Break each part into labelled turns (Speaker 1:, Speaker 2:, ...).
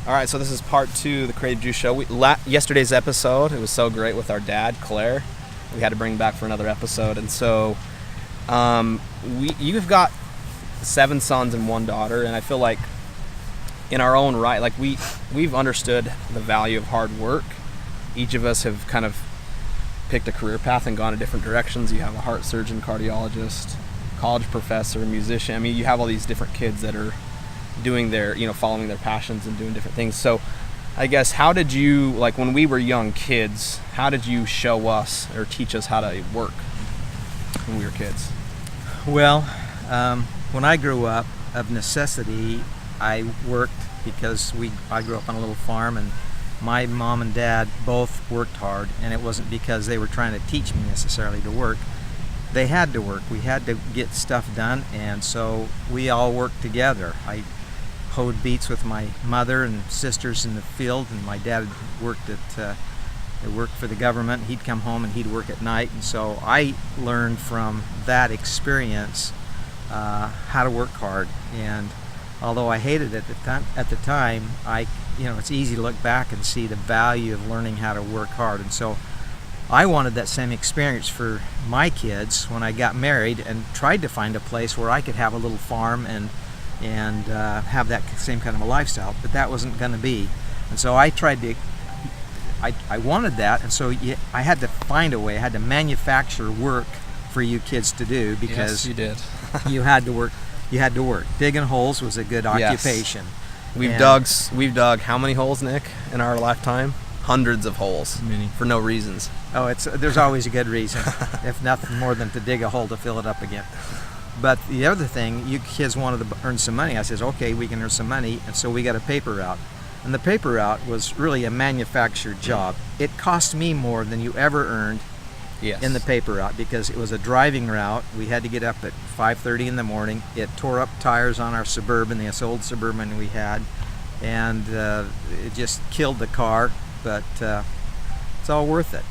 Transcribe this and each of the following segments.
Speaker 1: All right, so this is part 2 of the Creative Juice Show. Yesterday's episode, it was so great with our dad, Clair. We had to bring him back for another episode. And so you've got 7 sons and 1 daughter, and I feel like in our own right, like we've understood the value of hard work. Each of us have kind of picked a career path and gone in different directions. You have a heart surgeon, cardiologist, college professor, musician. I mean, you have all these different kids that are doing their, following their passions and doing different things. So I guess, how did you, like when we were young kids, how did you show us or teach us how to work when we were kids?
Speaker 2: Well, when I grew up, of necessity, I worked because I grew up on a little farm, and my mom and dad both worked hard, and it wasn't because they were trying to teach me necessarily to work. They had to work. We had to get stuff done, and so we all worked together. I hoed beets with my mother and sisters in the field, and my dad worked for the government. He'd come home and he'd work at night, and so I learned from that experience how to work hard. And although I hated it at the time, it's easy to look back and see the value of learning how to work hard. And so I wanted that same experience for my kids when I got married, and tried to find a place where I could have a little farm and have that same kind of a lifestyle, but that wasn't going to be. And so I wanted that, and so I had to find a way. I had to manufacture work for you kids to do, because
Speaker 1: yes, you did.
Speaker 2: you had to work. You had to work. Digging holes was a good occupation.
Speaker 1: Yes. We've dug how many holes, Nick, in our lifetime? Hundreds of holes.
Speaker 2: Many.
Speaker 1: For no reasons.
Speaker 2: Oh, there's always a good reason, if nothing more than to dig a hole to fill it up again. But the other thing, you kids wanted to earn some money. I says, okay, we can earn some money, and so we got a paper route. And the paper route was really a manufactured job. It cost me more than you ever earned in the paper route, because it was a driving route. We had to get up at 5:30 in the morning. It tore up tires on our Suburban, this old Suburban we had, and it just killed the car. But it's all worth it.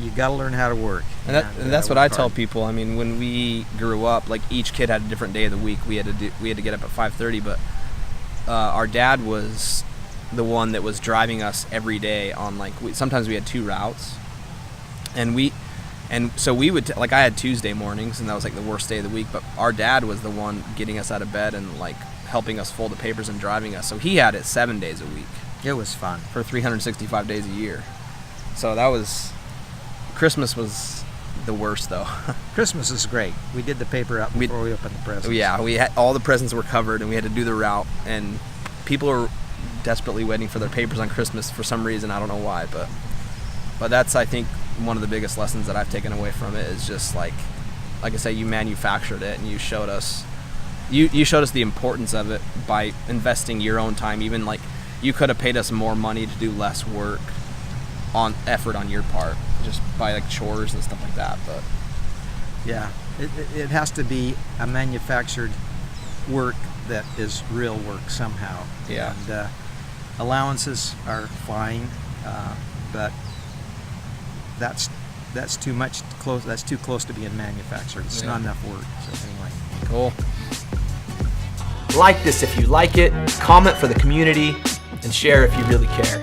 Speaker 2: You got to learn how to work.
Speaker 1: And that's what I tell people. I mean, when we grew up, like each kid had a different day of the week. We had to get up at 5:30, but our dad was the one that was driving us every day on sometimes we had 2 routes, and so we would I had Tuesday mornings, and that was like the worst day of the week, but our dad was the one getting us out of bed and helping us fold the papers and driving us. So he had it 7 days a week.
Speaker 2: It was fun.
Speaker 1: For 365 days a year. So Christmas was the worst, though.
Speaker 2: Christmas is great. We did the paper out before we opened the presents.
Speaker 1: Yeah, all the presents were covered, and we had to do the route, and people are desperately waiting for their papers on Christmas for some reason. I don't know why, but that's, I think, one of the biggest lessons that I've taken away from it is just like I say, you manufactured it, and you showed us you showed us the importance of it by investing your own time. Even you could have paid us more money to do less work on effort on your part, just by chores and stuff like that. But
Speaker 2: yeah, it has to be a manufactured work that is real work somehow.
Speaker 1: Yeah.
Speaker 2: And allowances are fine, but that's too much close. That's too close to being manufactured. It's not enough work. So anyway,
Speaker 1: cool. Like this if you like it, comment for the community, and share if you really care.